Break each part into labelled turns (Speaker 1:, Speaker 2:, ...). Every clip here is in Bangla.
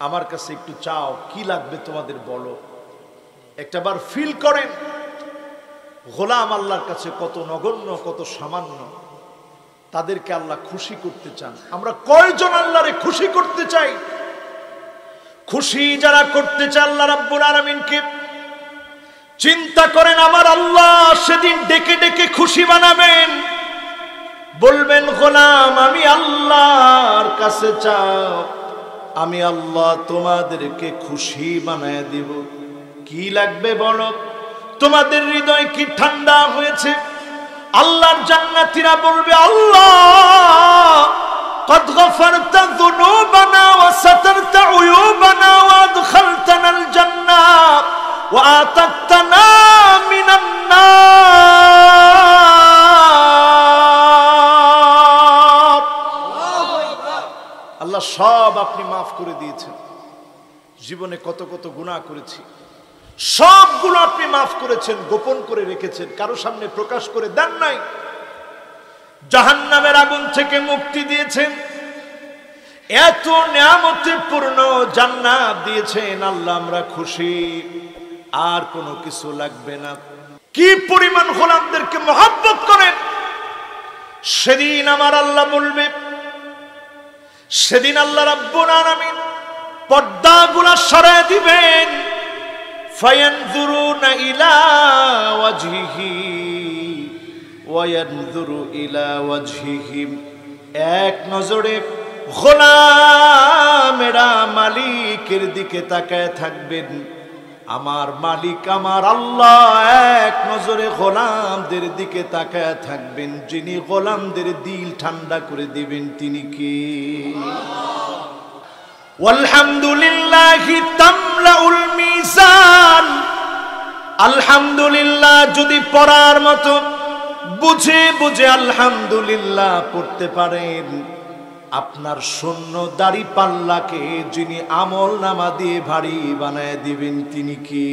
Speaker 1: আমার কাছে একটু চাও, কি লাগবে তোমাদের বলো। একটাবার ফিল করেন গোলাম আল্লাহর কাছে কত নগণ্য, কত সামান্য। তাদেরকে আল্লাহ খুশি করতে চান। আমরা কয়জন আল্লাহরে খুশি করতে চাই? খুশি যারা করতে চায় আল্লাহ রাব্বুল আলামিনকে, চিন্তা করেন আমার আল্লাহ সেদিন ডেকে ডেকে খুশি বানাবেন। বলবেন গোলাম আমি আল্লাহর কাছে চাও, আমি আল্লাহ তোমাদেরকে খুশি বানায় দিব। কি লাগবে বলো? তোমাদের হৃদয় কি ঠান্ডা হয়েছে? আল্লাহর জান্নাতীরা বলবে আল্লাহ قد غفرت ذنوبنا وسترت عيوبنا وادخلتنا الجنة وآتتنا من النار। আল্লাহ সব আপনি মাফ করে দিয়েছেন। জীবনে কত কত গুনাহ করেছি, সবগুলো আপনি মাফ করেছেন, গোপন করে রেখেছেন, কারো সামনে প্রকাশ করে দেন নাই। জাহান্নামের আগুন থেকে মুক্তি দিয়েছেন, এত নিয়ামতে পূর্ণ জান্নাত দিয়েছেন। আল্লাহ আমরা খুশি, আর কোনো কিছু লাগবে না। কি পরিমাণ গোলামদেরকে মহব্বত করেন। সেদিন আমার আল্লাহ বলবে, সেদিন আল্লাহ রাব্বুল আলামিন পর্দাগুলো সরায় দিবেন। ফায়ানজুরুনা ইলা ওয়াজহিহি ওয়ায়ানজুরু ইলা ওয়াজহিহিম। এক নজরে গোলামেরা মালিকের দিকে তাকায় থাকবেন। আমার মালিক আমার আল্লাহ এক নজরে গোলামদের দিকে তাকায় থাকবেন। যিনি গোলামদের দিল ঠান্ডা করে দিবেন তিনি কে? ওয়ালহামদুলিল্লাহি তামলাউল মিজান। আলহামদুলিল্লাহ যদি পড়ার মতো বুঝে বুঝে আলহামদুলিল্লাহ পড়তে পারেন, আপনার শূন্য দাড়ি পাল্লাকে যিনি আমল নামা দিয়ে ভারী বানায় দিবেন তিনি কি?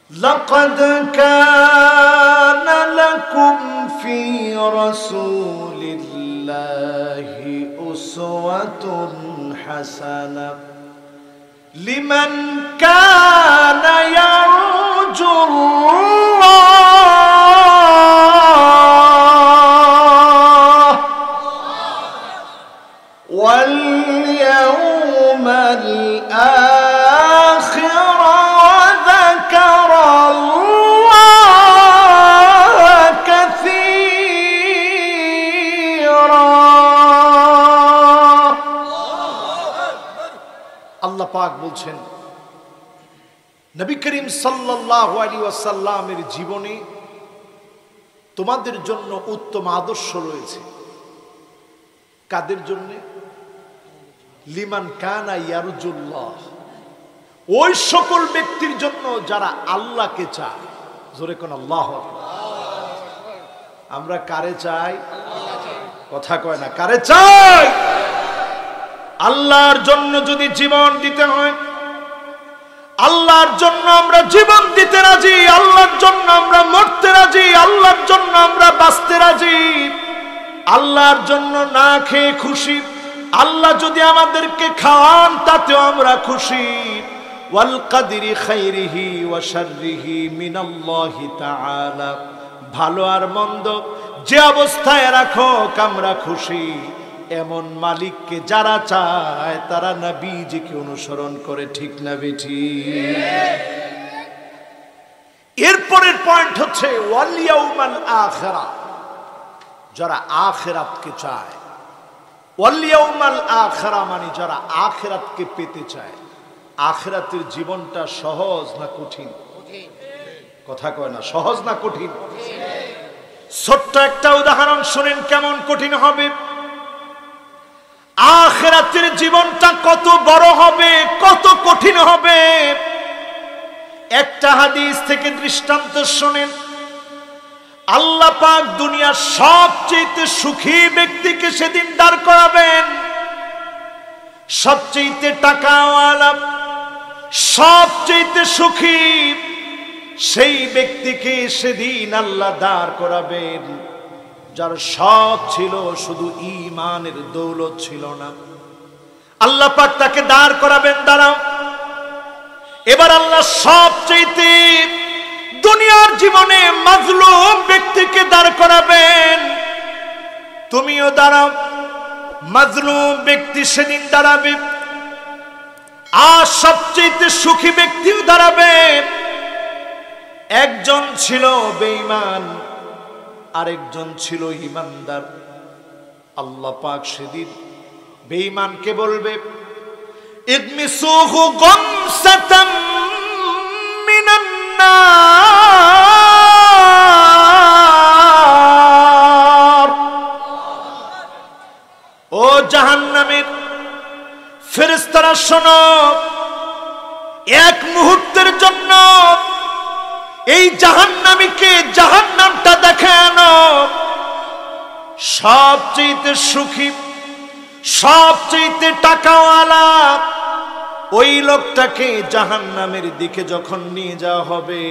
Speaker 1: লাকাদ কানা লাকুম ফি রাসূলিল্লাহি উসওয়াতুন হাসানাহ লিমান কানা ইয়ারজুল্লাহ ওয়াল ইয়াউমাল আখির ওয়া যাকারাল্লাহ কাসীরা। আল্লাহ পাক বলছেন নবী করিম সাল্লাল্লাহু আলাইহি ওয়াসাল্লামের জীবনে তোমাদের জন্য উত্তম আদর্শ রয়েছে। কাদের জন্য? লিমান কানা ইয়ারজুল্লাহ, ওই সকল ব্যক্তির জন্য যারা আল্লাহকে চায়। জোরে কোন আল্লাহু আকবার। আমরা কারে চাই? কথা কয় না, কারে চাই? আল্লাহর জন্য যদি জীবন দিতে হয়, আল্লাহর জন্য আমরা জীবন দিতে রাজি, আল্লাহর জন্য আমরা মরতে রাজি, আল্লাহর জন্য আমরা বাঁচতে রাজি, আল্লাহর জন্য না খেয়ে খুশি। আল্লাহ যদি আমাদেরকে খাওয়ান তাতেও আমরা খুশি। ওয়াল কাদরি খাইরিহি ওয়া শাররিহি মিনাল্লাহি তাআলা। ভালো আর মন্দ যে অবস্থায় রাখো আমরা খুশি। এমন মালিককে যারা চায় তারা নবীজিকে অনুসরণ করে, ঠিক না বেঠিক? এরপরের পয়েন্ট হচ্ছে ওয়াল ইয়াউমাল আখিরা। যারা আখিরাতকে চায়, ওয়াল ইয়াউমাল আখিরা মানে যারা আখিরাতকে পেতে চায়। আখিরাতের জীবনটা সহজ না কঠিন? কথা কয় না, সহজ না কঠিন? ছোট্ট একটা উদাহরণ শুনেন কেমন কঠিন হবে। আখিরাতের জীবনটা কত বড় হবে, কত কঠিন হবে। একটা হাদিস থেকে দৃষ্টান্ত শুনেন। আল্লাহ পাক দুনিয়ার সবচেয়ে সুখী ব্যক্তিকে সেদিন দাঁড় করাবেন। সবচেয়ে টাকাওয়ালা, সবচেয়ে সুখী সেই ব্যক্তিকে সেদিন আল্লাহ দাঁড় করাবেন, যার সব ছিল শুধু ঈমানের দৌলত ছিল না। আল্লাহ পাক তাকে দাঁড় করাবেন, দাঁড়াও। এবার আল্লাহ সবচেয়ে দুনিয়ার জীবনে মাজলুম ব্যক্তিকে দাঁড় করাবেন, তুমিও দাঁড়াও। মাজলুম ব্যক্তি সেদিন দাঁড়াবে, আর সবচেয়ে সুখী ব্যক্তিও দাঁড়াবে। একজন ছিল বেঈমান, আরেকজন ছিল ঈমানদার। আল্লাহ পাক সেদিন বেঈমানকে বলবে, ইগমিসুহু গামসাতাম মিনান নার। ও জাহান্নামের ফেরেশতারা শোনো, এক মুহূর্তের জন্য এই জাহান্নামীকে জাহান্নামটা দেখে আনো। সবচেয়ে সুখী, সবচেয়ে টাকাওয়ালা ওই লোকটাকে জাহান্নামের দিকে যখন নিয়ে যাওয়া হবে,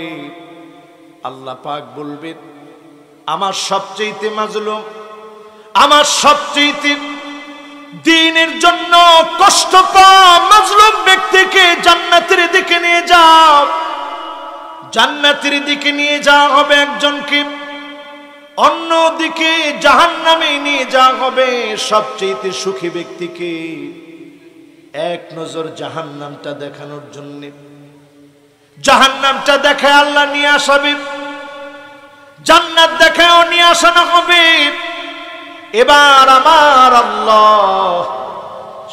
Speaker 1: আল্লাহ পাক বলবেন, আমার সবচেয়ে মাজলুম, আমার সবচেয়ে দ্বীনের জন্য কষ্ট পাওয়া মাজলুম ব্যক্তিকে জান্নাতের দিকে নিয়ে যাও। জান্নাতের দিকে নিয়ে যাওয়া হবে একজনকে, অন্যদিকে জাহান্নামে নিয়ে যাওয়া হবে সবচেয়ে সুখী ব্যক্তিকে। এক নজর জাহান্নামটা দেখানোর জন্য জাহান্নামটা দেখায় আল্লাহ নিয়ে আসাবে, জান্নাত দেখায়ও নিয়ে আসানো হবে। এবার আমার আল্লাহ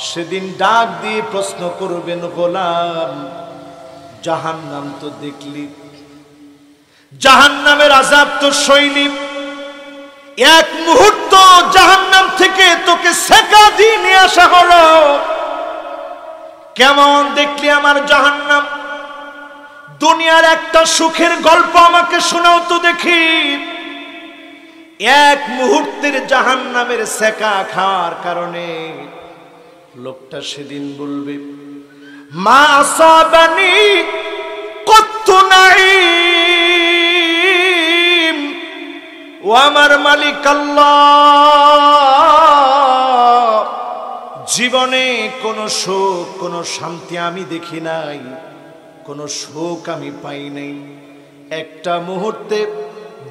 Speaker 1: সেদিন ডাক দিয়ে প্রশ্ন করবেন, গোলাম জাহান্নাম তো দেখলি, জাহান্নামের আযাব তো সইলি, এক মুহূর্ত জাহান্নাম থেকে তোকে সেকা দিয়ে নিয়ে আসা হলো, কেমন দেখলি আমার জাহান্নাম? দুনিয়ার একটা সুখের গল্প আমাকে শোনাও তো দেখি। এক মুহূর্তের জাহান্নামের সেকা খাওয়ার কারণে লোকটা সেদিন বলবে, মা আসাবানি কত্তু নাঈম, ও আমার মালিক আল্লাহ, জীবনে কোনো সুখ, কোনো শান্তি আমি দেখি নাই, কোনো সুখ আমি পাই নাই। একটা মুহূর্তে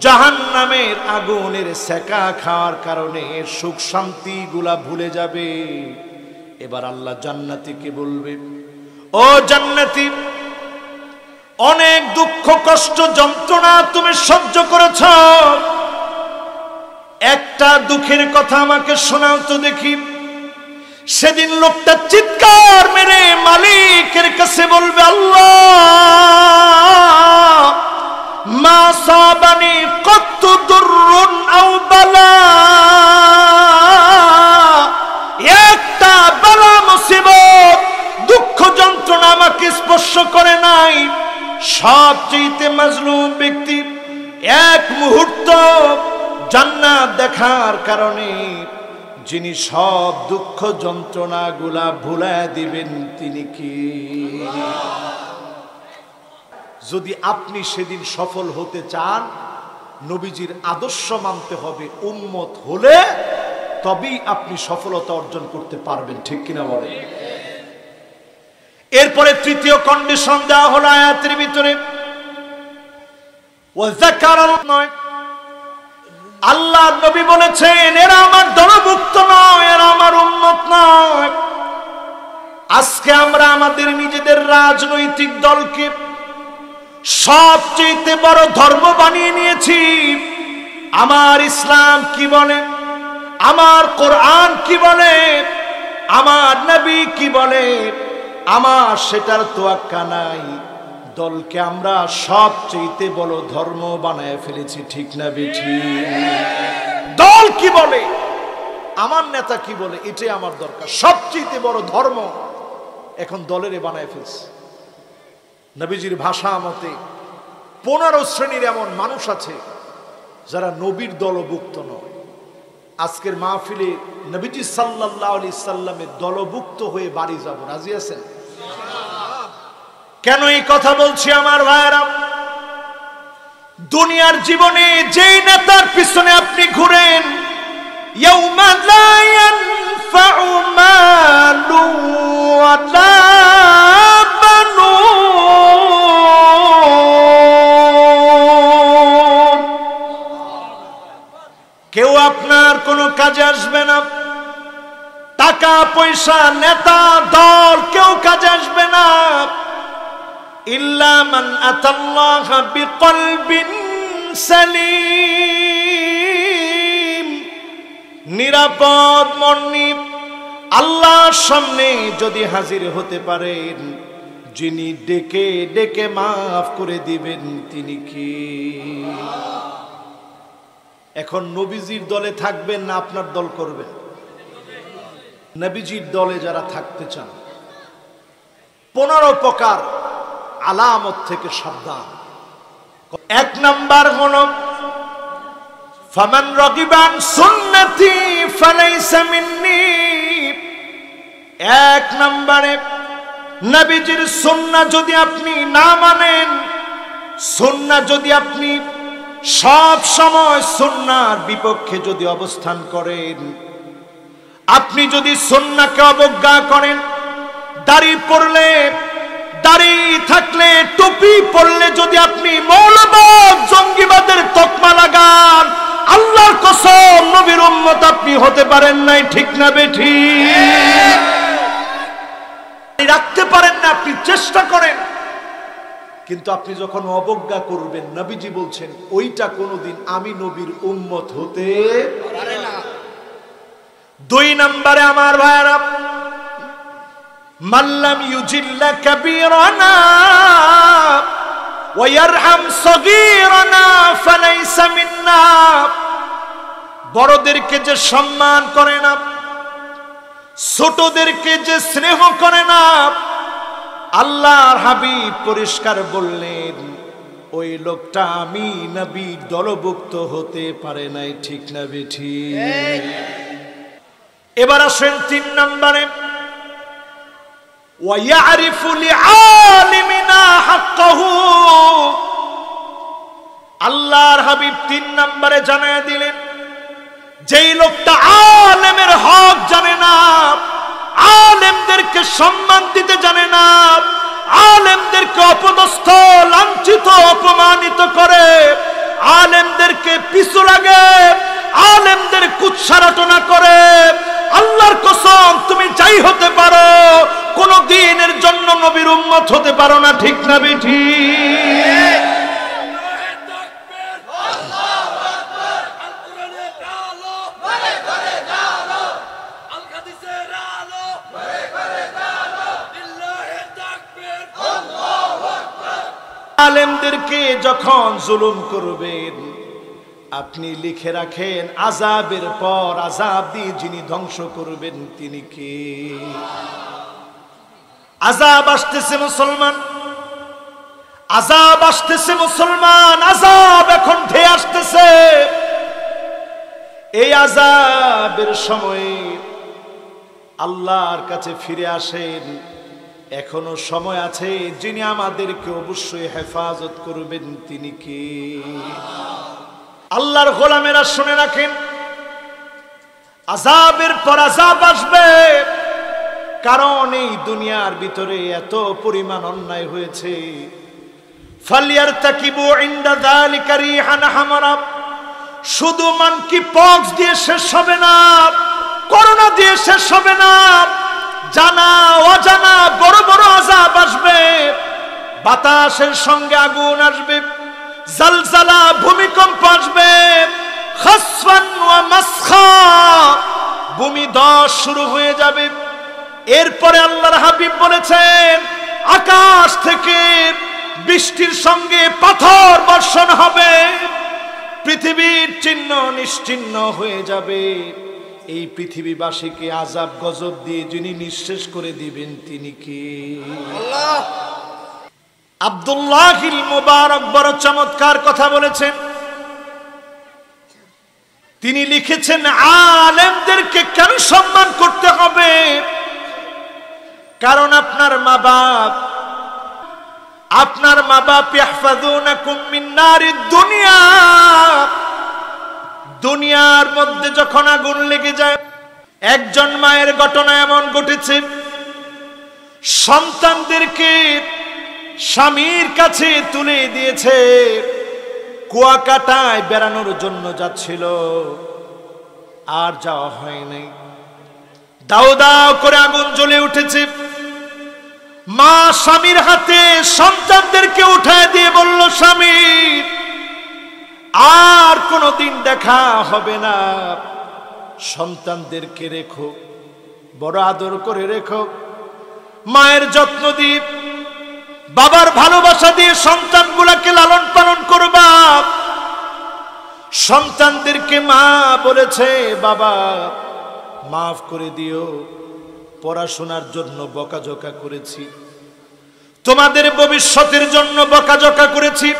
Speaker 1: জাহান্নামের আগুনের সেকা খাওয়ার কারণে সুখ শান্তি গুলা ভুলে যাবে। এবার আল্লাহ জান্নাতীকে বলবে, ও জান্নাতী, অনেক দুঃখ কষ্ট যন্ত্রণা তুমি সহ্য করেছ, একটা দুঃখের কথা আমাকে শোনাও তো দেখি। সেদিন লোকটা চিৎকার মেরে মালিকের কাছে বলবে, আল্লাহ মা সাবানি কত্তু দুররুন আও বালা, একটা বালা মুসিবত দুঃখ যন্ত্রণা আমাকে স্পর্শ করে নাই। সবচেয়ে মাজলুম ব্যক্তি এক মুহূর্ত জান্নাত দেখার কারণে যিনি সব দুঃখ যন্ত্রণা গুলা ভুলায় দিবেন তিনি কি? যদি আপনি সেদিন সফল হতে চান, নবীজির আদর্শ মানতে হবে। উম্মত হলে তবেই আপনি সফলতা অর্জন করতে পারবেন, ঠিক কিনা বলেন? এরপরে তৃতীয় কন্ডিশন দেওয়া হলো আয়াতের ভিতরে, নয়, আল্লাহ নবী বলেছেন এরা আমার দলভুক্ত নয়, এরা আমার উম্মত নয়। আজকে আমরা আমাদের নিজেদের রাজনৈতিক দলকে সবচেয়ে বড় ধর্ম বানিয়ে নিয়েছি। আমার ইসলাম কি বলে, আমার কোরআন কি বলে, আমার নবী কি বলে, আমার সেটার তোয়াক্কা নাই। দলকে আমরা সবচেয়ে বড় ধর্ম বানায় ফেলেছি, ঠিক না বেঠি? দল কি বলে, আমার নেতা কি বলে, এটাই আমার দরকার। সবচেয়ে বড় ধর্ম এখন দলের বানায় ফেলছে। নবীজির ভাষা মতে 15 শ্রেণীর এমন মানুষ আছে যারা নবীর দলভুক্ত নয়। আজকের মাহফিলে নবীজি সাল্লাল্লাহু আলাইহি সাল্লামের দলভুক্ত হয়ে বাড়ি যাব, রাজি আছেন? কেন এই কথা বলছি আমার ভাইরা? দুনিয়ার জীবনে যেই নেতার পিছনে আপনি ঘুরেন, ইয়াউমা লা ইয়ানফাউ মালু কাজে আসবে না, টাকা পয়সা নেতা দল কেউ কাজে আসবে না। ইল্লা মান আতাল্লাহ বিকলবিন সালিম, নিরাপদ মন নিয়ে আল্লাহর সামনে যদি হাজির হতে পারেন, যিনি ডেকে ডেকে মাফ করে দিবেন তিনি কি? এখন নবীজির দলে থাকবেন না আপনার দল করবেন? নবীজির দলে যারা থাকতে চান 15 প্রকার আলামত থেকে সাবধান। 1 নাম্বার হলো ফামান রাগিবান সুন্নতি ফালাইসা মিন্নি। 1 নম্বরে নবীজির সুন্নাহ যদি আপনি না মানেন, সুন্নাহ যদি আপনি সব সময় সুন্নাহর বিপক্ষে যদি অবস্থান করেন, আপনি যদি সুন্নাহকে অবজ্ঞা করেন, দাড়ি পড়লে, দাড়ি থাকলে, টুপি পরলে যদি আপনি মৌলবাদ জঙ্গিবাদের তকমা লাগান, আল্লাহর কসম নবীর উম্মত আপনি হতে পারেন নাই। ঠিক না বেঠিক? রাখতে পারেন না, আপনি চেষ্টা করেন, কিন্তু আপনি যখন অবজ্ঞা করবেন, নবীজি বলছেন ওইটা কোনোদিন আমি নবীর উম্মত হতে পারে না। 2 নম্বরে আমার ভাইরা, মাল্লাম ইউজিল্লা কাবীরানা ওয়া ইয়ারহাম সগীরানা ফালাইসা মিন্না। বড়দেরকে যে সম্মান করে না, ছোটদেরকে যে স্নেহ করে না, আল্লাহর হাবিব পরিষ্কার বললেন ওই লোকটা আমি নবীর দলভুক্ত হতে পারে নাই। ঠিক না বেঠিক? এবার আসেন 3 নম্বরে, ওয়া ইয়ারিফু লিআলিমিনা হাক্কাহু। আল্লাহর হাবিব 3 নম্বরে জানায় দিলেন যেই লোকটা আলেমের হক জানে না, আলেমদেরকে সম্মান দিতে জানে না, আলেমদেরকে অপদস্থ, লাঞ্ছিত, অপমানিত করে, আলেমদেরকে পিছু লাগে, আলেমদের কুৎসারটনা করে, আল্লাহর কসম তুমি যাই হতে পারো, কোন দিনের জন্য নবীর উম্মত হতে পারো না। ঠিক না বেঠিক? আলেমদেরকে যখন জুলুম করবেন, আপনি লিখে রাখেন আযাবের পর আযাব দিয়ে যিনি ধ্বংস করবেন তিনি কে? আযাব আসতেছে মুসলমান, আযাব আসতেছে মুসলমান, আযাব এখন ধেয়ে আসতেছে। এই আযাবের সময়ে আল্লাহর কাছে ফিরে আসেন, এখনো সময় আছে। যিনি আমাদেরকে অবশ্যই হেফাজত করবেন তিনি কে? আল্লাহর গোলামেরা শুনে রাখেন, আযাবের পর আযাব আসবে, কারণ এই দুনিয়ার ভিতরে এত পরিমাণ অন্যায় হয়েছে। ফালিয়ারতাকিবু ইনদা যালিকা রিহান হামারা। শুধু মানকি পক্স দিয়ে শেষ হবে না, করোনা দিয়ে শেষ হবে না, জানা অজানা বড় বড় আযাব আসবে। বাতাসের সঙ্গে আগুন আসবে, জালজালা ভূমিকম্প আসবে, খাসফান ওয়া মাসখা, ভূমি ধস শুরু হয়ে যাবে। এরপরে আল্লাহর হাবিব বলেছেন আকাশ থেকে বৃষ্টির সঙ্গে পাথর বর্ষণ হবে, পৃথিবীর চিহ্ন নিশ্চিহ্ন হয়ে যাবে। এই পৃথিবীবাসীকে আযাব গজব দিয়ে যিনি নিঃশেষ করে দিবেন তিনি কে? আল্লাহ। আব্দুল্লাহিল মুবারক বড় চমৎকার কথা বলেছেন। তিনি লিখেছেন আলেমদেরকে কেন সম্মান করতে হবে? কারণ আপনার মা বাপ ইয়াহফাযুনাকুম মিন নারিদ দুনিয়া। দুনিয়ার মধ্যে যখন আগুন লেগে যায়, একজন মায়ের ঘটনা এমন ঘটেছে, সন্তানদেরকে স্বামীর কাছে তুলে দিয়েছে, কুয়াকাটায় বেড়ানোর জন্য যাচ্ছিল, আর যাওয়া হয় নাই। দাও দাও করে আগুন জ্বলে উঠেছে। মা স্বামীর হাতে সন্তানদেরকে উঠায় দিয়ে বলল, স্বামী আর কোনদিন দেখা হবে না, সন্তানদেরকে রেখো, বড় আদর করে রেখো, মায়ের যত্ন দিয়ে বাবার ভালোবাসা দিয়ে সন্তানগুলাকে লালন পালন করবা। সন্তানদেরকে মা বলেছে, বাবা মাফ করে দিও, পড়াশোনার জন্য বকাঝকা করেছি, তোমাদের ভবিষ্যতের জন্য বকাঝকা করেছি,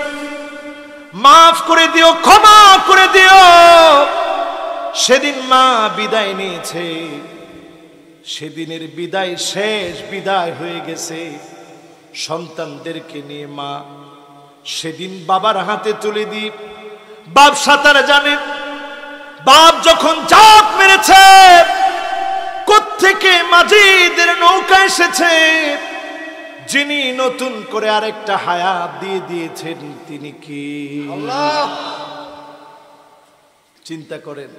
Speaker 1: মাফ করে দিও, ক্ষমা করে দিও। সেদিন মা বিদায় নিয়েছে, সেদিনের বিদায় শেষ বিদায় হয়ে গেছে। সন্তানদেরকে নিয়ে মা সেদিন বাবার হাতে তুলে দি। বাপ সাঁতার জানে, বাপ যখন ঝাঁপ মেরেছে, কোত্থেকে মাঝিদের নৌকা এসেছে, যিনি নতুন করে আরেকটা হায়াত দিয়ে দিয়েছেন তিনি কি? আল্লাহ। চিন্তা করেন,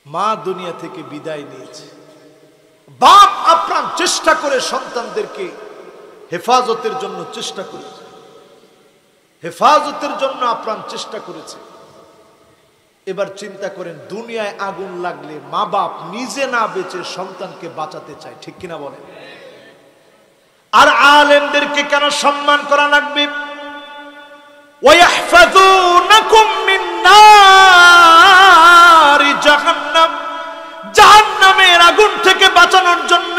Speaker 1: মা দুনিয়া থেকে বিদায় নিয়েছে, বাপ আপ্রাণ চেষ্টা করে সন্তানদেরকে হেফাজতের জন্য চেষ্টা করেছে, হেফাজতের জন্য আপ্রাণ চেষ্টা করেছে। এবার চিন্তা করেন, দুনিয়ায় আগুন লাগলে মা বাপ নিজে না বেঁচে সন্তানকে বাঁচাতে চায়, ঠিক কিনা বলেন? আর আলেমদেরকে কেন সম্মান করা লাগবে? ওয়াহফাযুনাকুম মিন নারি জাহান্নাম, জাহান্নামের আগুন থেকে বাঁচানোর জন্য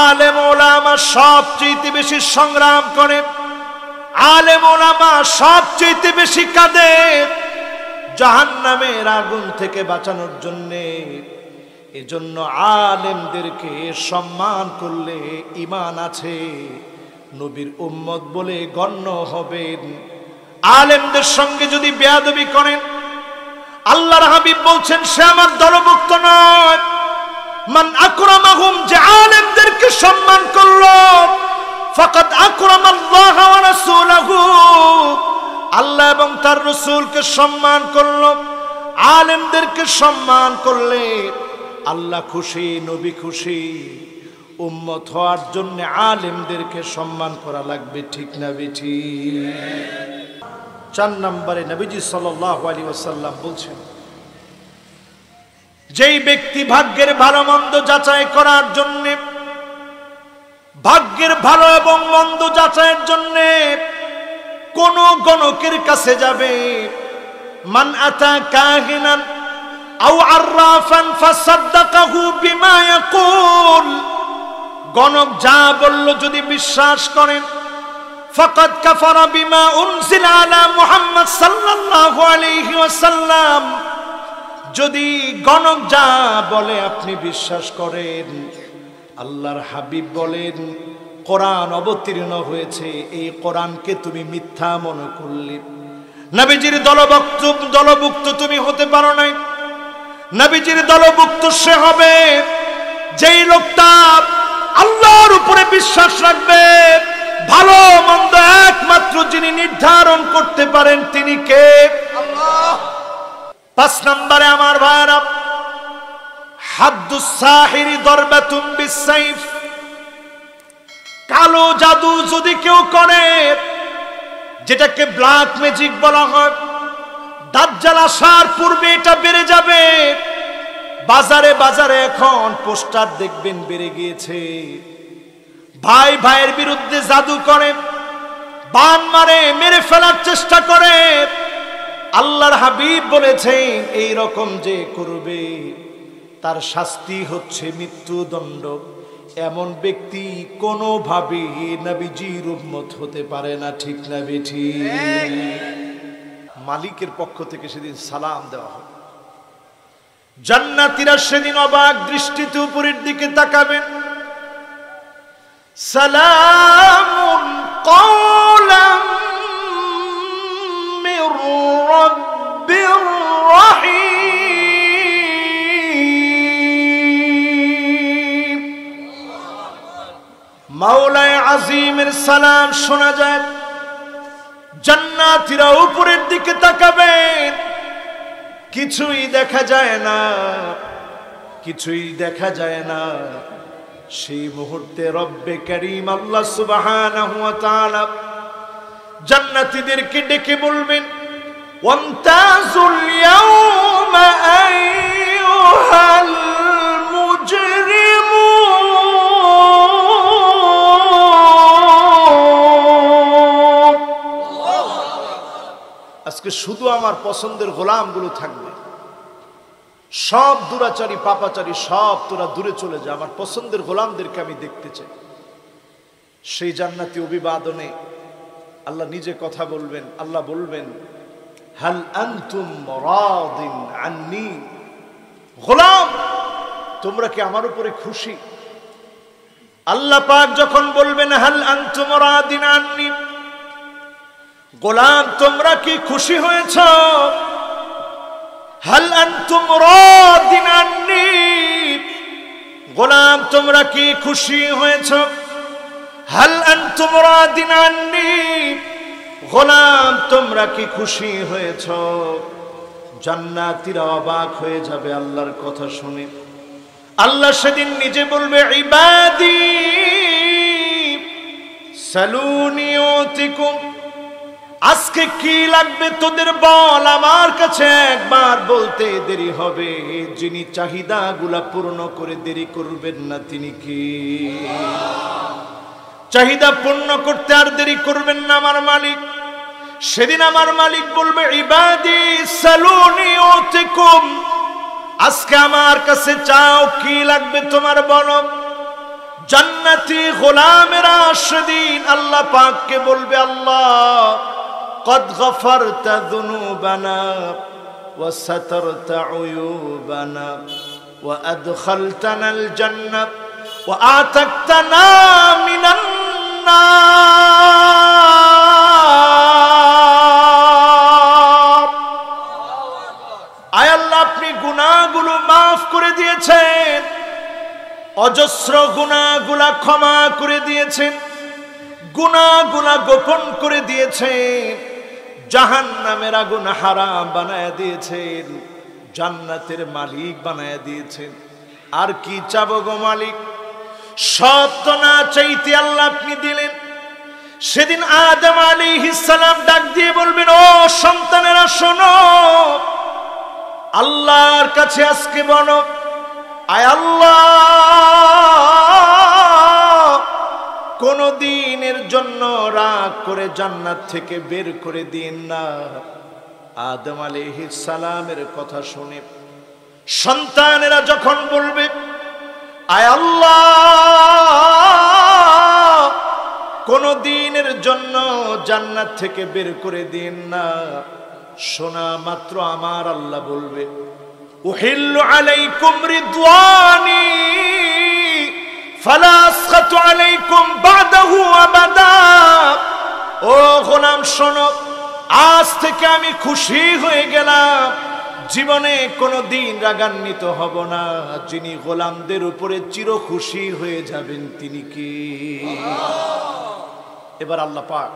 Speaker 1: আলেম ওলামা সবচেয়ে বেশি সংগ্রাম করে, আলেম ওলামা সবচেয়ে বেশি কাঁদে জাহান্নামের আগুন থেকে বাঁচানোর জন্য। এজন্য আলেমদেরকে সম্মান করলে ঈমান আছে, নবীর উম্মত বলে গণ্য হবেন। আলেমদের সঙ্গে যদি বেয়াদবি করেন, আল্লাহর হাবিব বলছেন সে আমার দলভুক্ত নয়। মান আকরামাহুম, যে আলেমদেরকে সম্মান করলো, ফাকাদ আকরামাল্লাহ ওয়া রাসূলুহু, আল্লাহ এবং তার রাসূলকে সম্মান করলো। আলেমদেরকে সম্মান করলে আল্লাহ খুশি, নবী খুশি। উম্মত হওয়ার জন্য আলেমদেরকে সম্মান করা লাগবে, ঠিক না বেঠি? 4 নম্বরে নবীজি সাল্লাল্লাহু আলাইহি ওয়াসাল্লাম বলছেন, যেই ব্যক্তি ভাগ্যের ভালো মন্দ যাচাই করার জন্য, ভাগ্যের ভালো এবং মন্দ যাচাইয়ের জন্য কোন গণকের কাছে যাবে, মান আতা কাহিনান আও আররাফান ফাসাদ্দাকাহু বিমা ইয়াকুল, গণক যা বলল যদি বিশ্বাস করেন, ফাকাদ কাফারা বিমা উনজিলা আলা মুহাম্মদ সাল্লাল্লাহু আলাইহি ওয়াসাল্লাম, যদি গণক যা বলে আপনি বিশ্বাস করেন, আল্লাহর হাবিব বলেন কোরআন অবতীর্ণ হয়েছে, এই কোরআনকে তুমি মিথ্যা মনে করলে, নবীজির দলভুক্ত তুমি হতে পারো নাই। নবীজির দলভুক্ত সে হবে যেই লোকটা আল্লাহর উপরে বিশ্বাস রাখবে। ভালো মন্দ একমাত্র যিনি নির্ধারণ করতে পারেন তিনি কে? আল্লাহ। 5 নম্বরে আমার ভাইরা, হাদ্দুস সাহিরি দরবাতুম বিসাইফ, কালো জাদু যদি কেউ করে, যেটাকে ব্ল্যাক ম্যাজিক বলা হয়, দাজ্জাল আসার পূর্বে এটা বেড়ে যাবে। বাজারে বাজারে এখন পোস্টার দেখবেন বেড়ে গিয়েছে। ভাই ভাইয়ের বিরুদ্ধে জাদু করে, বান মারে, মেরে ফেলার চেষ্টা করে। আল্লাহর হাবিব বলেছেন এই রকম যে করবে তার শাস্তি হচ্ছে মৃত্যুদণ্ড। এমন ব্যক্তি কোনোভাবে নবীজির উম্মত হতে পারে না, ঠিক না বেঠি? মালিকের পক্ষ থেকে সেদিন সালাম দেওয়া হবে। জান্নাতীরা সেদিন অবাক দৃষ্টিতে উপরের দিকে তাকাবেন। সালামুন কওলাম মির রাব্বির রাহিম। মাওলায়ে আজিমের সালাম শোনা যায়। জান্নাতীরা উপরের দিকে তাকাবেন। কিছুই দেখা যায় না, কিছুই দেখা যায় না। সেই মুহূর্তে রব্বে কারীম আল্লাহ সুবহানাহু ওয়া তাআলা জান্নাতীদেরকে ডেকে বলবেন, ওয়ামতাজুল ইয়াওমা আইয়ুহাল মুজরিমুন। আজকে শুধু আমার পছন্দের গোলামগুলো থাকবে। সব দুরাচারী পাপাচারী সব তোরা দূরে চলে যা, আমার পছন্দের গোলামদেরকে আমি দেখতে চাই। সেই জান্নাতি অভিবাদনে আল্লাহ নিজে কথা বলবেন। আল্লাহ বলবেন, হাল আনতুম রাদিন আন্নি, গোলাম তোমরা কি আমার উপরে খুশি? আল্লাহ পাক যখন বলবেন হাল আনতুম রাদিন আন্নি, গোলাম তোমরা কি খুশি হয়েছ? হাল আনতুম রাদিন আন্নি, গোলাম তোমরা কি খুশি হয়েছ? হাল আনতুম রাদিন আন্নি, গোলাম তোমরা কি খুশি হয়েছ? জান্নাতীরা অবাক হয়ে যাবে আল্লাহর কথা শুনে। আল্লাহ সেদিন নিজে বলবে, ইবাদি সালুনি উতিকুম, আজকে কি লাগবে তোদের বল, আমার কাছে একবার বলতে দেরি হবে। যিনি চাহিদাগুলা পূর্ণ করে দেরি করবেন না তিনি কি? চাহিদা পূর্ণ করতে আর দেরি করবেন না আমার মালিক। সেদিন আমার মালিক বলবে, ইবাদি সালুনি উতিকুম, আজকে আমার কাছে চাও, কি লাগবে তোমার বলো। জান্নাতি গোলামেরা সেদিন আল্লাহ পাককে বলবে, আল্লাহ قد غفرت ذنوبنا وسترت عيوبنا وأدخلتنا الجنة وأعتقتنا من النار। আয় আল্লাহ, আপনি গুনাহগুলো মাফ করে দিয়েছেন, অজস্র গুনাহগুলা ক্ষমা করে দিয়েছেন, গুনাহগুলা গোপন করে দিয়েছেন, জাহান্নামের আগুন হারাম বানায় দিয়েছেন, জান্নাতের মালিক বানায় দিয়েছেন। আর কি চাবো গো মালিক? সব তো না চাইতে আল্লাহ আপনি দিলেন। সেদিন আদম আলাইহিস সালাম ডাক দিয়ে বলবেন, ও সন্তানেরা শোনো, আল্লাহর কাছে আজকে বলো, আয় আল্লাহ কোন দিনের জন্য রাগ করে জান্নাত থেকে বের করে দিন না। আদম আলাইহিস সালামের কথা শুনে সন্তানেরা যখন বলবে, আয় আল্লাহ কোন দিনের জন্য জান্নাত থেকে বের করে দিন না, শোনা মাত্র আমার আল্লাহ বলবে, উহিল্লু আলাইকুম রিদওয়ানি ফালা আসখাতু আলাইকুম বাদাহু আবাদা। ও গোলাম শোনো, আজ থেকে আমি খুশি হয়ে গেলাম, জীবনে কোনো দিন রাগান্বিত হব না। যিনি গোলামদের উপরে চির খুশি হয়ে যাবেন তিনি কি? এবার আল্লাহ পাক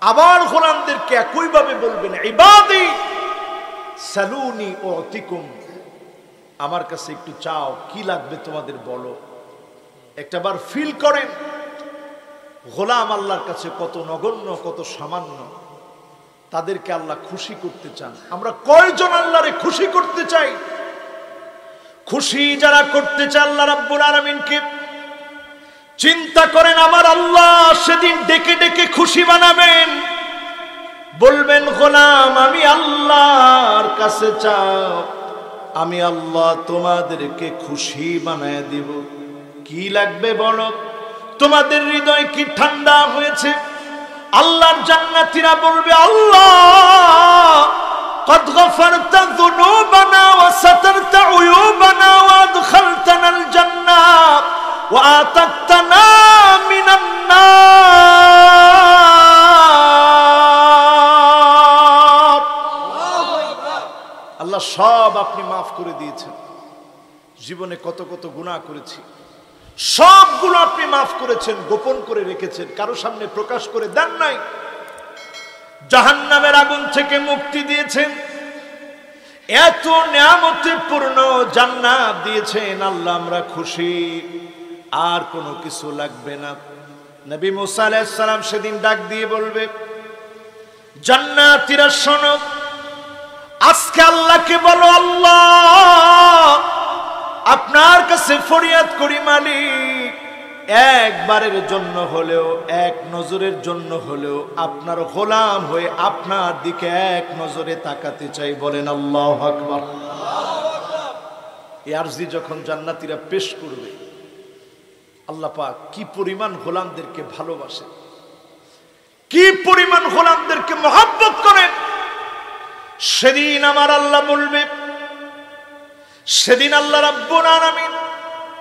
Speaker 1: আবার গোলামদেরকে একইভাবে বলবেন, ইবাদি সালুনি উতিকুম, আমার কাছে একটু চাও, কি লাগবে তোমাদের বলো। একটাবার ফিল করেন গোলাম আল্লাহর কাছে কত নগণ্য, কত সামান্য। তাদেরকে আল্লাহ খুশি করতে চান। আমরা কয়জন আল্লাহরে খুশি করতে চাই? খুশি যারা করতে চায় আল্লাহ রাব্বুল আলামিনকে, চিন্তা করেন আমার আল্লাহ সেদিন ডেকে ডেকে খুশি বানাবেন। বলবেন, গোলাম আমি আল্লাহর কাছে চাও, আমি আল্লাহ তোমাদেরকে খুশি বানায় দিব। কি লাগবে বলো? তোমাদের হৃদয় কি ঠান্ডা হয়েছে? আল্লাহর জান্নাতীরা বলবে, আল্লাহ قد غفرت ذنوبنا وسترت عيوبنا وادخلتنا الجنة وآتقتنا من النار। আল্লাহ সব আপনি মাফ করে দিয়েছেন। জীবনে কত কত গুনাহ করেছি, সবগুলো আপনি মাফ করেছেন, গোপন করে রেখেছেন, কারো সামনে প্রকাশ করে দেন নাই। জাহান্নামের আগুন থেকে মুক্তি দিয়েছেন, এত নিয়ামতে পূর্ণ জান্নাত দিয়েছেন আল্লাহ, আমরা খুশি, আর কোনো কিছু লাগবে না। নবী মুসা আলাইহিস সালাম সেদিন ডাক দিয়ে বলবে, জান্নাতীরা শোনো, আজকে আল্লাহকে বলো, আল্লাহ আপনার কাছে ফরিয়াদ করি মালিক, একবারের জন্য হলেও, এক নজরের জন্য হলেও আপনার গোলাম হয়ে আপনার দিকে এক নজরে তাকাতে চাই। বলেন আল্লাহু আকবার। এই আরজি যখন জান্নাতীরা পেশ করবে, আল্লাহ পাক কি পরিমাণ গোলামদেরকে ভালোবাসেন, কি পরিমাণ গোলামদেরকে মহব্বত করেন। সেদিন আমার আল্লাহ বলবে, সেদিন আল্লাহ রাব্বুল আলামিন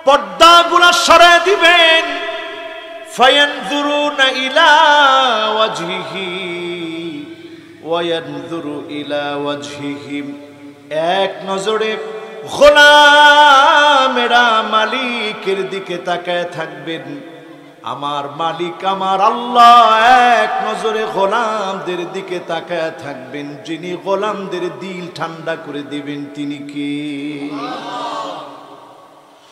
Speaker 1: পর্দাগুলা সরায় দিবেন। ফায়ানজুরুনা ইলা ওয়াজহিহি ওয়া ইয়ানজুরু ইলা ওয়াজহিহিম, এক নজরে গোলামেরা মালিকের দিকে তাকায় থাকবেন। আমার মালিক আমার আল্লাহ এক নজরে গোলামদের দিকে তাকায় থাকবেন। যিনি গোলামদের দিল ঠান্ডা করে দিবেন তিনি কি?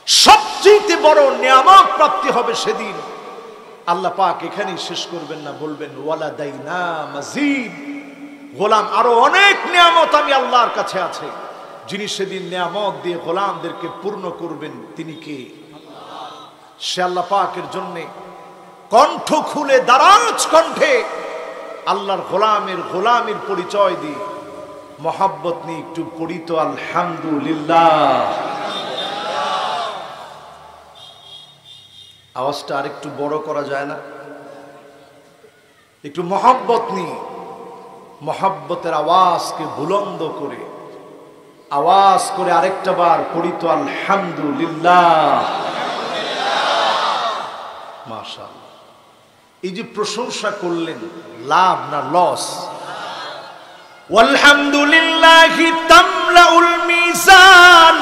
Speaker 1: সবচেয়ে বড় নিয়ামত প্রাপ্তি হবে সেদিন। আল্লাহ পাক এখানেই শেষ করবেন না, বলবেন ওয়ালাদাইনা মাজিদ, গোলাম আরো অনেক নিয়ামত আমি আল্লাহর কাছে আছে। যিনি সেদিন নিয়ামত দিয়ে গোলামদেরকে পূর্ণ করবেন তিনি কে? সে আল্লাহ পাকের জন্য কণ্ঠ খুলে দারাজ কণ্ঠে আল্লাহর গোলামের পরিচয় দিয়ে মহব্বত নিয়ে একটু পড়িত আলহামদুলিল্লাহ। আওয়াজটা আরেকটু বড় করা যায় না? একটু মহব্বত নিয়ে, মহব্বতের আওয়াজকে বুলন্দ করে আওয়াজ করে আরেকটা বার পড়িত আলহামদুলিল্লাহ। মাশাআল্লাহ। এই যে প্রশংসা করলেন, লাভ না লস? ওয়ালহামদুলিল্লাহি তামলাউল মিজান।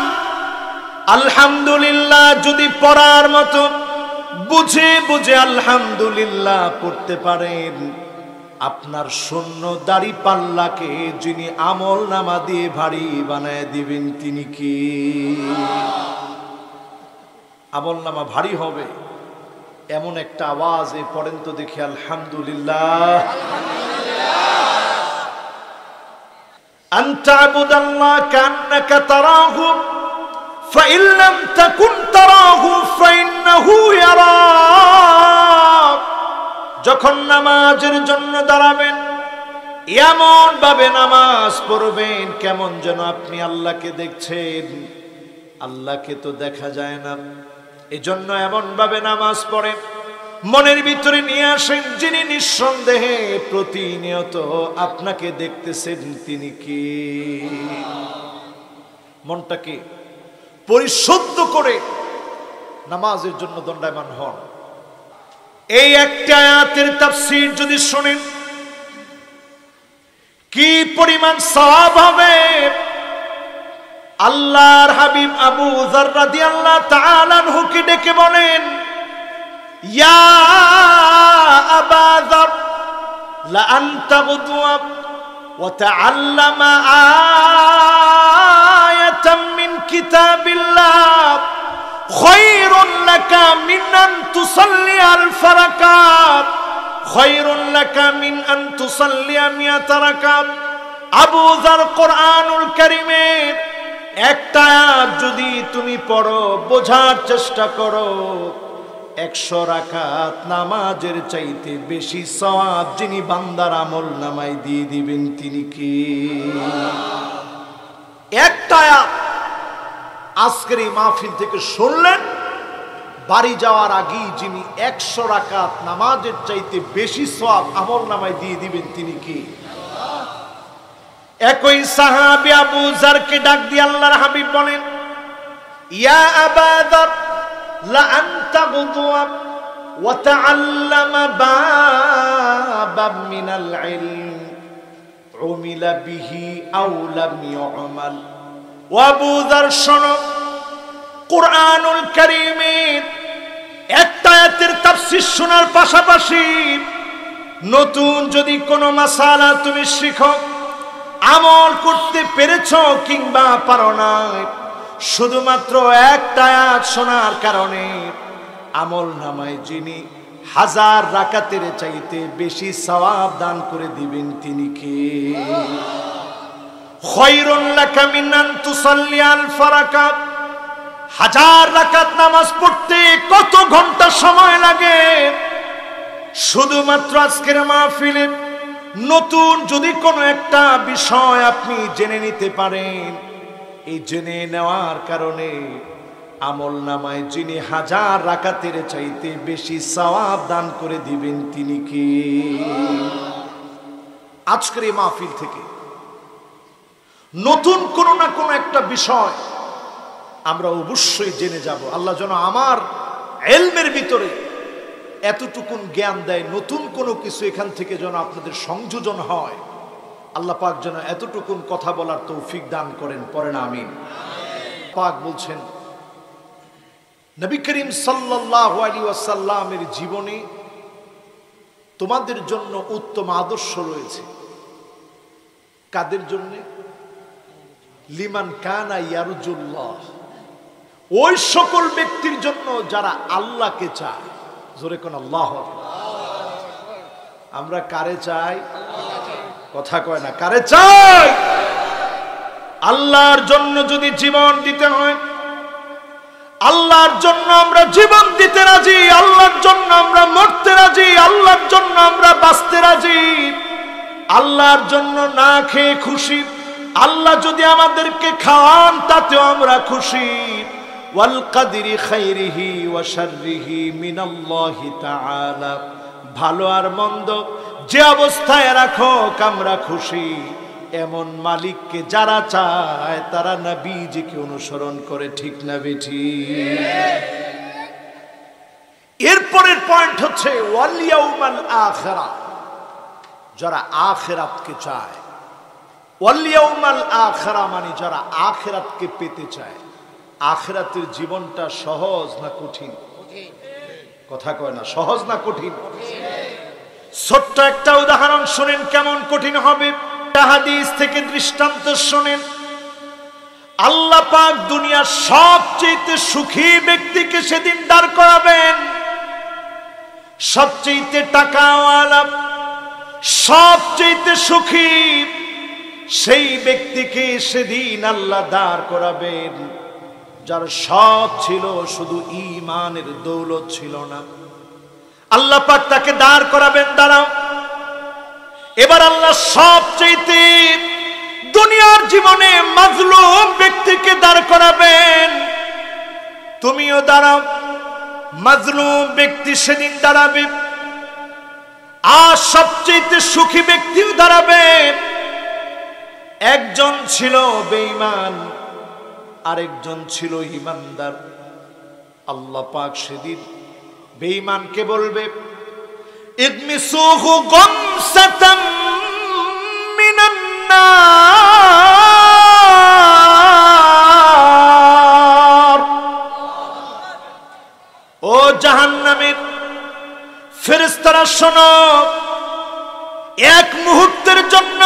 Speaker 1: আলহামদুলিল্লাহ যদি পড়ার মতো বুঝে বুঝে আলহামদুলিল্লাহ পড়তে পারেন, আপনার শূন্য দাড়ি পাল্লাকে যিনি আমল নামা দিয়ে ভারী বানায় দিবেন তিনি কি? আমল নামা ভারী হবে এমন একটা আওয়াজে পড়েন তো দেখি আলহামদুলিল্লাহ। আনতা আবুদাল্লাহ কান্নাকা তারাহু ফাইন লাম তাকুন তারাহু ফাইন্নাহু ইয়ারাক। যখন নামাজের জন্য দাঁড়াবেন এমন ভাবে নামাজ পড়বেন কেমন যেন আপনি আল্লাহকে দেখছেন। আল্লাহকে তো দেখা যায় না, এজন্য এমন ভাবে নামাজ পড়েন, মনের ভিতরে নিয়ে আসেন যিনি নিঃসন্দেহে প্রতিনিয়ত আপনাকে দেখতেছেন তিনি কি? মনটাকে পরিশুদ্ধ করে নামাজের জন্য দণ্ডায়মান হন। এই একটা আয়াতের তাফসীর যদি শুনেন কি পরিমাণ সওয়াব হবে। আল্লাহর হাবিব আবু যর রাদিয়াল্লাহু তাআলা আনহুকে ডেকে বলেন, ইয়া আবা যর লা আনতা গুদওয়া ওয়া তাআল্লামা আয়াতাম মিন কিতাবিল্লাহ খায়রুন লাকা মিন আন তুসাল্লি আলফ রাকাত খায়রুন লাকা মিন আন তুসাল্লি মিয়াত রাকাত। আবু যর কোরআনুল কারীমের একটা আয়াত যদি তুমি পড়ো, বোঝার চেষ্টা করো, 100 রাকাত নামাজের চাইতে বেশি সওয়াব যিনি বান্দার আমল নামায় দিয়ে দিবেন তিনি কি? একটা আয়াত আজকের এই মাহফিল থেকে শুনলেন, বাড়ি যাওয়ার আগেই যিনি 100 রাকাত নামাজের চাইতে বেশি সওয়াব আমল নামায় দিয়ে দিবেন তিনি কি? একই সাহাবী আবু যরকে ডাক দিয়ে আল্লাহর হাবিব বলেন, ইয়া আবা যর লা আনতা গুদওয়া ওয়া তাআল্লামা বাবাম মিনাল ইলম উমিলা বিহি আও লাম ইউমাল। ও আবু যর শোনো, কুরআনুল কারীমের একটা আয়াতের তাফসীর শোনার পাশাপাশি নতুন যদি কোনো মাসালা তুমি শিখো, আমল করতে পেরেছ কিংবা পারো না, শুধুমাত্র একটা আয়াত শোনার কারণে আমল নামায় যিনি 1000 রাকাতের চাইতে বেশি সওয়াব দান করে দিবেন তিনি কে? খায়রুন লাকা মিন আন তুসাল্লি আলফ রাকাত। 1000 রাকাত নামাজ পড়তে কত ঘন্টা সময় লাগে? শুধুমাত্র আজকের মাহফিলে নতুন যদি কোনো একটা বিষয় আপনি জেনে নিতে পারেন, এই জেনে নেওয়ার কারণে আমল নামায় যিনি 1000 রাকাতের চাইতে বেশি সওয়াব দান করে দিবেন তিনি কে? আজকের এই মাহফিল থেকে নতুন কোনো না কোনো একটা বিষয় আমরা অবশ্যই জেনে যাব। আল্লাহ যেন আমার ইলমের ভিতরে এতটুকুন জ্ঞান দেয়, নতুন কোনো কিছু এখান থেকে যেন আপনাদের সংযোজন হয়। আল্লাহ পাক যেন এতটুকুন কথা বলার তৌফিক দান করেন, পড়েন আমিন। পাক বলছেন নবী করিম সাল্লাল্লাহু আলাইহি ওয়াসাল্লামের জীবনে তোমাদের জন্য উত্তম আদর্শ রয়েছে। কাদের জন্য? লিমান কানা ইয়ারজুল্লাহ, ওই সকল ব্যক্তির জন্য যারা আল্লাহকে চায়। জোরে কোন আল্লাহু আকবার। আমরা কারে চাই? কথা কয় না, কারে চাই? আল্লাহর জন্য যদি জীবন দিতে হয়, আল্লাহর জন্য আমরা জীবন দিতে রাজি, আল্লাহর জন্য আমরা মরতে রাজি, আল্লাহর জন্য আমরা বাঁচতে রাজি, আল্লাহর জন্য না খেয়ে খুশি। আল্লাহ যদি আমাদেরকে খাওয়ান তাতেও আমরা খুশি। ওয়াল কাদরি খাইরিহি ওয়া শাররিহি মিনাল্লাহি তাআলা, ভালো আর মন্দ যে অবস্থায় রাখো আমরা খুশি। এমন মালিককে যারা চায় তারা নবীজিকে অনুসরণ করে, ঠিক না বেঠিক? এরপরের পয়েন্ট হচ্ছে ওয়াল ইয়াউমাল আখিরা, যারা আখিরাতকে চায়। ওয়াল ইয়াউমাল আখিরা মানে যারা আখিরাতকে পেতে চায়। আখিরাতের জীবনটা সহজ না কঠিন? কথা কয় না, সহজ না কঠিন? ছোট্ট একটা উদাহরণ শুনেন কেমন কঠিন হবে। হাদিস থেকে দৃষ্টান্ত শুনেন। আল্লাহ পাক দুনিয়ার সবচেয়ে সুখী ব্যক্তিকে সেদিন দাঁড় করাবেন। সবচেয়ে টাকাওয়ালা, সবচেয়ে সুখী সেই ব্যক্তিকে সেদিন আল্লাহ দাঁড় করাবেন, যার সব ছিল শুধু ঈমানের দৌলত ছিল না। আল্লাহ পাক তাকে দাঁড় করাবেন, দাঁড়াও। এবার আল্লাহ সবচেয়ে দুনিয়ার জীবনে মাজলুম ব্যক্তিকে দাঁড় করাবেন, তুমিও দাঁড়াও। মাজলুম ব্যক্তি সেদিন দাঁড়াবে, আর সবচেয়ে সুখী ব্যক্তিও দাঁড়াবে। একজন ছিল বেঈমান, আরেকজন ছিল ঈমানদার। আল্লাহ পাক সেদিন বেঈমানকে বলবে, ইগমিসুহু গামসাতাম মিনান নার। ও জাহান্নামের ফেরেশতারা শোনো, এক মুহূর্তের জন্য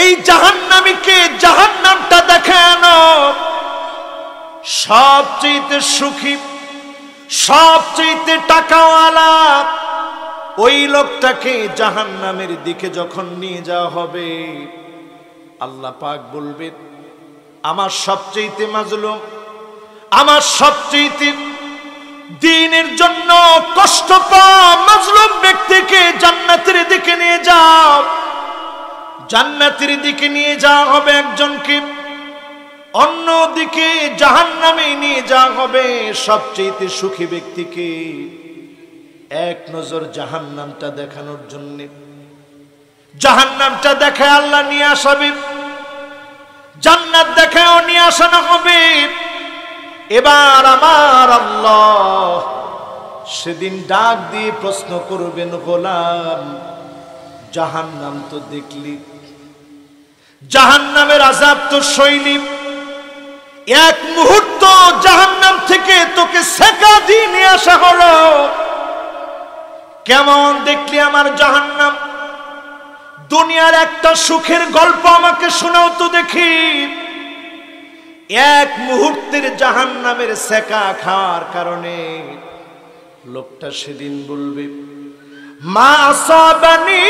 Speaker 1: এই জাহান্নামীকে জাহান্নামটা দেখানো। সবচেয়ে সুখী, সবচেয়ে টাকাওয়ালা ওই লোকটাকে জাহান্নামের দিকে যখন নিয়ে যাওয়া হবে, আল্লাহ পাক বলবেন, আমার সবচেয়ে মাজলুম, আমার সবচেয়ে দ্বীনের জন্য কষ্ট পাওয়া মাজলুম ব্যক্তিকে জান্নাতের দিকে নিয়ে যাও। জান্নাতের দিকে নিয়ে যাওয়া হবে একজনকে, অন্যদিকে জাহান্নামে নিয়ে যাওয়া হবে সবচেয়ে সুখী ব্যক্তিকে। এক নজর জাহান্নামটা দেখানোর জন্য জাহান্নামটা দেখায় আল্লাহ নিয়ে আসাবে, জান্নাত দেখায়ও নিয়ে আসানো হবে। এবার আমার আল্লাহ সেদিন ডাক দিয়ে প্রশ্ন করবেন, গোলাম জাহান্নাম তো দেখলি, জাহান্নামের আযাব তো সইলি, এক মুহূর্ত জাহান্নাম থেকে তোকে সেকা দিয়ে নিয়ে আসা হলো, কেমন দেখলি আমার জাহান্নাম? দুনিয়ার একটা সুখের গল্প আমাকে শোনাও তো দেখি। এক মুহূর্তের জাহান্নামের সেকা খাওয়ার কারণে লোকটা সেদিন বলবে, মা আসাবানি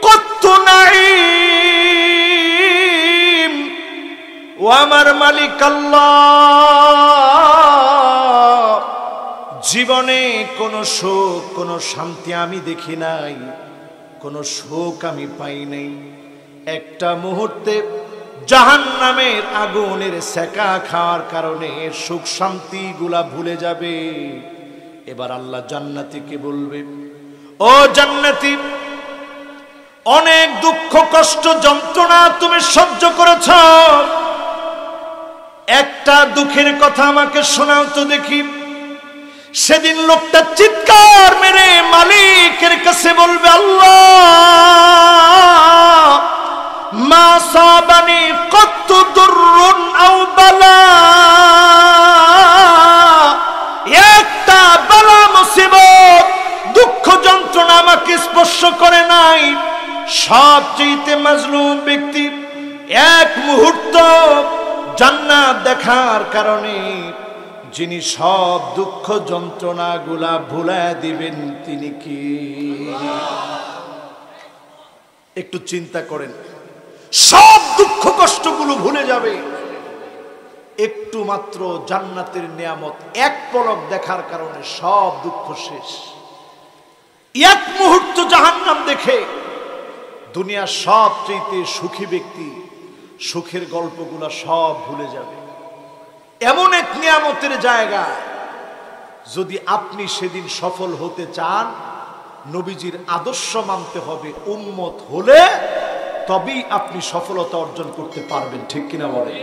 Speaker 1: কত্তু নাঈম, ও আমার মালিক আল্লাহ, জীবনে কোনো সুখ কোনো শান্তি আমি দেখি নাই, কোনো সুখ আমি পাই নাই। একটা মুহূর্তে জাহান্নামের আগুনের সেকা খাওয়ার কারণে সুখ শান্তি গুলা ভুলে যাবে। এবার আল্লাহ জান্নাতীকে বলবে, ও জান্নাতী, অনেক দুঃখ কষ্ট যন্ত্রণা তুমি সহ্য করেছ, একটা দুঃখের কথা আমাকে শোনাও তো দেখি। সেদিন লোকটা চিৎকার মেরে মালিকের কাছে বলবে, আল্লাহ, মা সাবানি কত্তু দুররুন আও বালা, একটা বালা মুসিবত দুঃখ যন্ত্রণা আমাকে স্পর্শ করে নাই। সবচেয়ে মাজলুম ব্যক্তি এক মুহূর্ত জান্নাত দেখার কারণে যিনি সব দুঃখ যন্ত্রণা গুলা ভুলায় দিবেন তিনি কি? একটু চিন্তা করেন, সব দুঃখ কষ্টগুলো ভুলে যাবে একটু মাত্র জান্নাতের নিয়ামত এক পলক দেখার কারণে সব দুঃখ শেষ। এক মুহূর্ত জাহান্নাম দেখে দুনিয়ার সবচেয়ে সুখী ব্যক্তি সুখের গল্পগুলা সব ভুলে যাবে। এমন এক নিয়ামতের জায়গা, যদি আপনি সেদিন সফল হতে চান নবীজির আদর্শ মানতে হবে। উম্মত হলে তবেই আপনি সফলতা অর্জন করতে পারবেন, ঠিক কিনা বলেন?